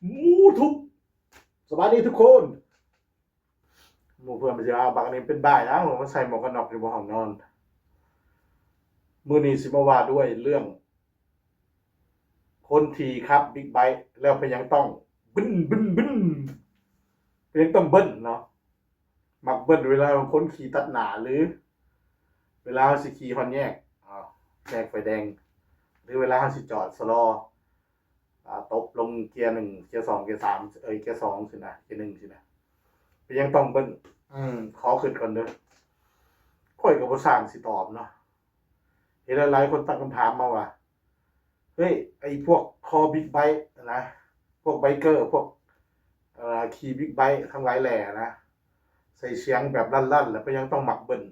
หมูทุบสวัสดีทุกคนหมู่เพื่อนมันจะเอาบักนี้เป็นบ่ายนะผมมาใส่หมวกกันน็อกอยู่บนห้องนอนมื้อนี้สิมาว่าด้วยเรื่องคนที่ขับบิ๊กไบค์แล้วเป็นยังต้องบึ้นบึ้นบึ้นเป็นยังต้องเบิ้ลเนาะมักเบิ้ลเวลาคนขี่ตัดหน้าหรือเวลาสิขี่ฮอนแยกแยกไฟแดงหรือเวลาสิจอดสลอตบลงเกียร์หนึ่งเกียร์สองเกียร์สามเกียร์สองสินะเกียร์หนึ่งสินะเป็นยังต้องเบิ้ลขอขึ้นก่อนเด้อค่อยกับบ่สร้างสิตอบเนาะเห็นหลายคนตั้งคำถามมาว่าเฮ้ยไอ้พวกคอบิ๊กไบค์นะพวกไบเกอร์พวกขี่บิ๊กไบค์ทั้งหลายแหล่นะใส่เสียงแบบลั่นๆแล้วก็ยังต้องหมักเบิ้ล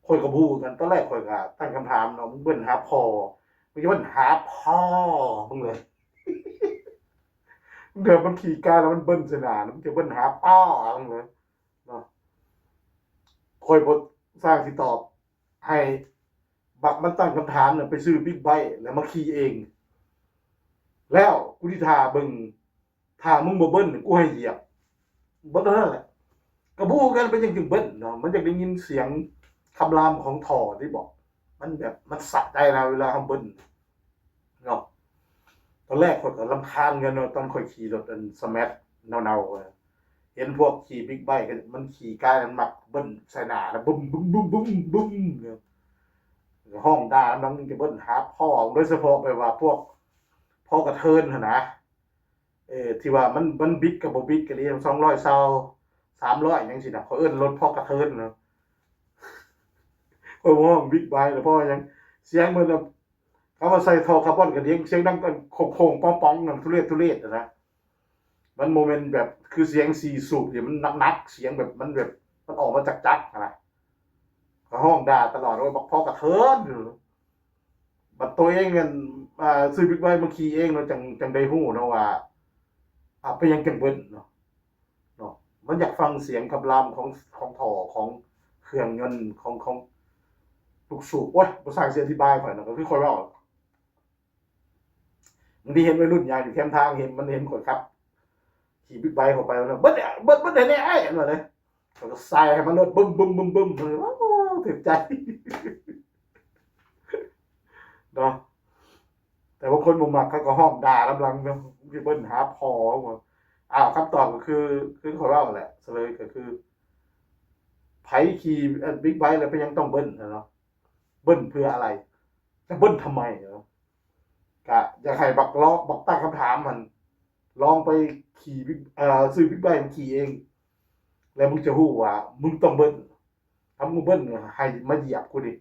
ค่อยกับพูดกันตอนแรกค่อยก็ตั้งคำถามเนาะมึงเบิ้ลหาพอมึงจะเบิ้ลหาพ่อมึงเลยเดี๋ยวมันขี่การแล้วมันเบิ้ลสนานมันจะเบิ้ลหาป้อมึงเลยเนาะค่อยบทสร้างสิตอบให้บักมันตั้งคำถามเนี่ยไปซื้อบิ๊กไบค์แล้วมาขี่เองแล้วกูที่ท่าเบิ่งถ้ามึงบ่เบิ้ลกูให้เหยียบบ่นั่นแหละกระบู้กันเป็นจังเบิ้ลเนาะมันจะได้ยินเสียงคำรามของท่อที่บอกมันแบบมันสะใจนะเวลาทำเบิ้ลเนาะตอนแรกคนก็รำคาญกันเนาะตอนค่อยขี่รถสแมัทเนาๆเห็นพวกขี่บิ๊กไบค์กันมันขี่กายมันมักเบิ้ลใส่หน้าแล้วบึ้มบึ้มบึ้มบึ้มบึ้มเนี่ยห้องด่าน้องจะเบิ้ลหาพ่อโดยเฉพาะไปว่าพวกพ่อกระเทินนะที่ว่ามันบิ๊กกับบ่บิ๊กกันเลย200 300ยังสินะเขาเอิ้นรถพ่อกระเทินเนาะเขาห้องบิ๊กไบค์แล้วพ่อยังเสียงมันแบบเขามาใส่ท่อคาร์บอนกันเสียงดังกันโค้งๆป้องๆนั่นทุเรศนะมันโมเมนต์แบบคือเสียง4 สูบเนี่ยมันนักเสียงแบบมันแบบมันออกมาจากจักรนะห้องด่าตลอดว่าบอกพ่อกระเทินบัดตัวเองเงินซื้อบิ๊กไบค์มาขี่เองเนาะจังได้ฮู้เนาะว่าไปยังจังเบิ้ลเนาะมันอยากฟังเสียงคำรามของท่อของเครื่องยนต์ของลูกสูบโอ๊ยบ่สร้างเสียอธิบายข่อยเนาะก็คือข่อยเว้าบางทีเห็นวัยรุ่นยางอยู่แคมทางเห็นข่อยครับขี่บิ๊กไบค์เข้าไปแล้วเบิ้ลได้แน่ไอ้อันว่าเลยก็ใส่ให้มันรถบึ้มบึ้มบึ้มบึ้มเลยว้าวถึกใจเนาะแต่ว่าคนบ่มักเขาก็ห้องด่าลำลังเนาะคือเบิ้ลหาพอว่าคำตอบก็คือข่อยเว้าแหละเฉลยก็คือไผขี่บิ๊กไบค์แล้วเป็นยังต้องเบิ้ลเนาะเบิ้ลเพื่ออะไรจะเบิ้ลทำไมเนาะก็อยากให้บักล้อบักตั้งคำถามมันลองไปขี่ซื้อบิ๊กไบค์มาขี่เองแล้วมึงจะรู้ว่ามึงต้องเบิ้ลถ้ามึงเบิ้ลให้มาเหยียบกูดิ